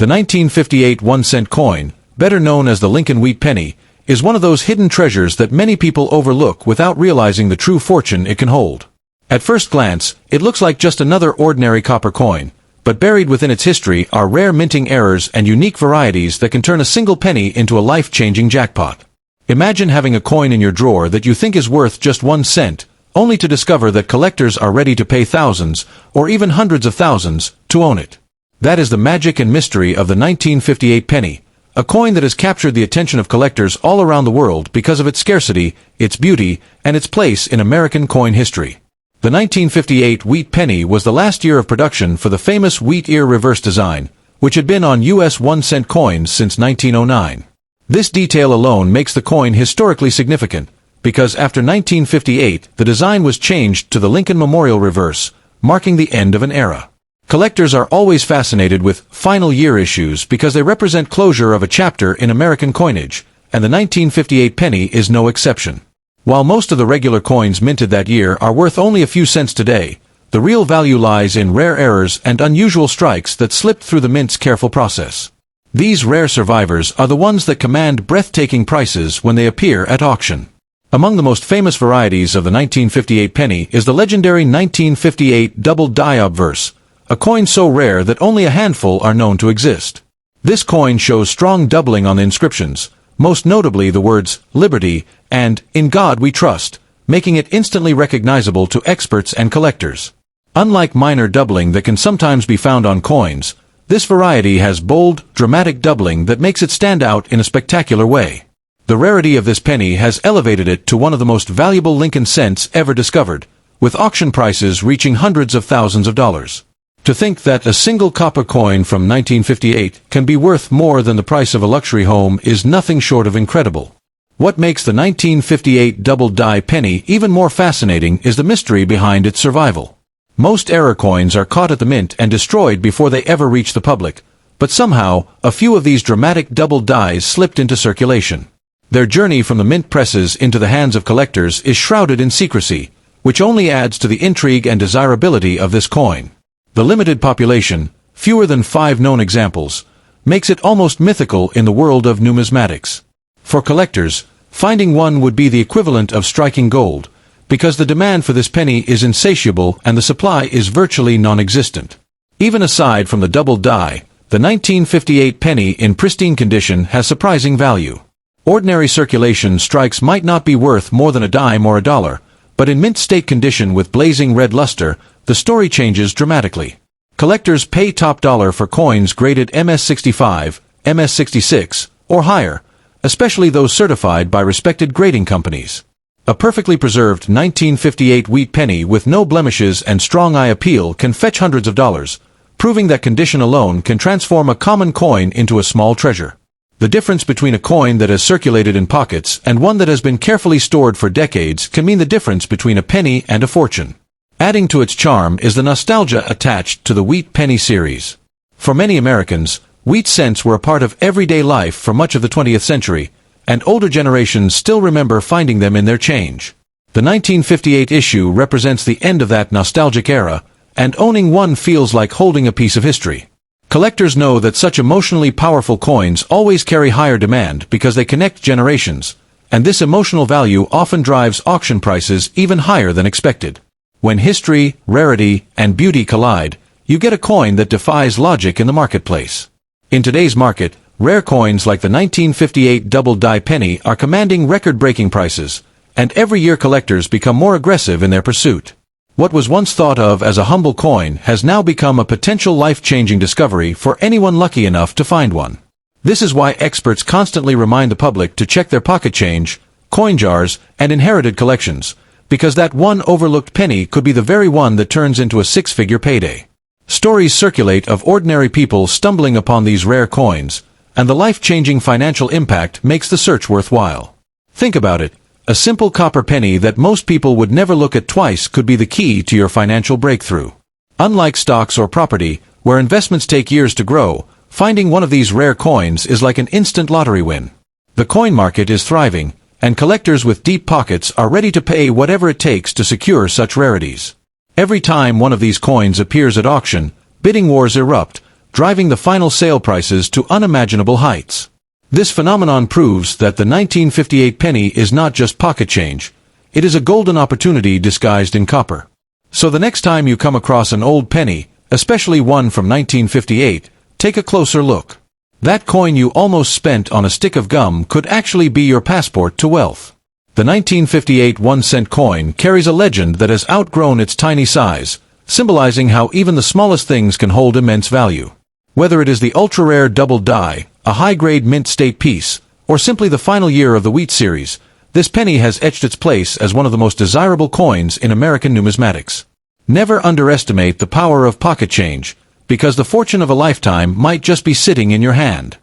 The 1958 1-cent coin, better known as the Lincoln Wheat Penny, is one of those hidden treasures that many people overlook without realizing the true fortune it can hold. At first glance, it looks like just another ordinary copper coin, but buried within its history are rare minting errors and unique varieties that can turn a single penny into a life-changing jackpot. Imagine having a coin in your drawer that you think is worth just 1 cent, only to discover that collectors are ready to pay thousands, or even hundreds of thousands, to own it. That is the magic and mystery of the 1958 penny, a coin that has captured the attention of collectors all around the world because of its scarcity, its beauty, and its place in American coin history. The 1958 wheat penny was the last year of production for the famous wheat ear reverse design, which had been on U.S. 1-cent coins since 1909. This detail alone makes the coin historically significant, because after 1958 the design was changed to the Lincoln Memorial reverse, marking the end of an era. Collectors are always fascinated with final year issues because they represent closure of a chapter in American coinage, and the 1958 penny is no exception. While most of the regular coins minted that year are worth only a few cents today, the real value lies in rare errors and unusual strikes that slipped through the mint's careful process. These rare survivors are the ones that command breathtaking prices when they appear at auction. Among the most famous varieties of the 1958 penny is the legendary 1958 Doubled Die Obverse, a coin so rare that only a handful are known to exist. This coin shows strong doubling on the inscriptions, most notably the words, "Liberty," and "In God We Trust," making it instantly recognizable to experts and collectors. Unlike minor doubling that can sometimes be found on coins, this variety has bold, dramatic doubling that makes it stand out in a spectacular way. The rarity of this penny has elevated it to one of the most valuable Lincoln cents ever discovered, with auction prices reaching hundreds of thousands of dollars. To think that a single copper coin from 1958 can be worth more than the price of a luxury home is nothing short of incredible. What makes the 1958 doubled die penny even more fascinating is the mystery behind its survival. Most error coins are caught at the mint and destroyed before they ever reach the public, but somehow, a few of these dramatic doubled dies slipped into circulation. Their journey from the mint presses into the hands of collectors is shrouded in secrecy, which only adds to the intrigue and desirability of this coin. The limited population, fewer than 5 known examples, makes it almost mythical in the world of numismatics. For collectors, finding one would be the equivalent of striking gold, because the demand for this penny is insatiable and the supply is virtually non-existent. Even aside from the double die, the 1958 penny in pristine condition has surprising value. Ordinary circulation strikes might not be worth more than a dime or a dollar, but in mint state condition with blazing red luster, the story changes dramatically. Collectors pay top dollar for coins graded MS65, MS66, or higher, especially those certified by respected grading companies. A perfectly preserved 1958 wheat penny with no blemishes and strong eye appeal can fetch hundreds of dollars, proving that condition alone can transform a common coin into a small treasure. The difference between a coin that has circulated in pockets and one that has been carefully stored for decades can mean the difference between a penny and a fortune. Adding to its charm is the nostalgia attached to the wheat penny series. For many Americans, wheat cents were a part of everyday life for much of the 20th century, and older generations still remember finding them in their change. The 1958 issue represents the end of that nostalgic era, and owning one feels like holding a piece of history. Collectors know that such emotionally powerful coins always carry higher demand because they connect generations, and this emotional value often drives auction prices even higher than expected. When history, rarity, and beauty collide, you get a coin that defies logic in the marketplace. In today's market, rare coins like the 1958 double die penny are commanding record-breaking prices, and every year collectors become more aggressive in their pursuit. What was once thought of as a humble coin has now become a potential life-changing discovery for anyone lucky enough to find one. This is why experts constantly remind the public to check their pocket change, coin jars, and inherited collections, because that one overlooked penny could be the very one that turns into a 6-figure payday. Stories circulate of ordinary people stumbling upon these rare coins, and the life-changing financial impact makes the search worthwhile. Think about it. A simple copper penny that most people would never look at twice could be the key to your financial breakthrough. Unlike stocks or property, where investments take years to grow, finding one of these rare coins is like an instant lottery win. The coin market is thriving, and collectors with deep pockets are ready to pay whatever it takes to secure such rarities. Every time one of these coins appears at auction, bidding wars erupt, driving the final sale prices to unimaginable heights. This phenomenon proves that the 1958 penny is not just pocket change, it is a golden opportunity disguised in copper. So the next time you come across an old penny, especially one from 1958, take a closer look. That coin you almost spent on a stick of gum could actually be your passport to wealth. The 1958 1-cent coin carries a legend that has outgrown its tiny size, symbolizing how even the smallest things can hold immense value. Whether it is the ultra-rare doubled die, a high-grade mint state piece, or simply the final year of the wheat series, this penny has etched its place as one of the most desirable coins in American numismatics. Never underestimate the power of pocket change, because the fortune of a lifetime might just be sitting in your hand.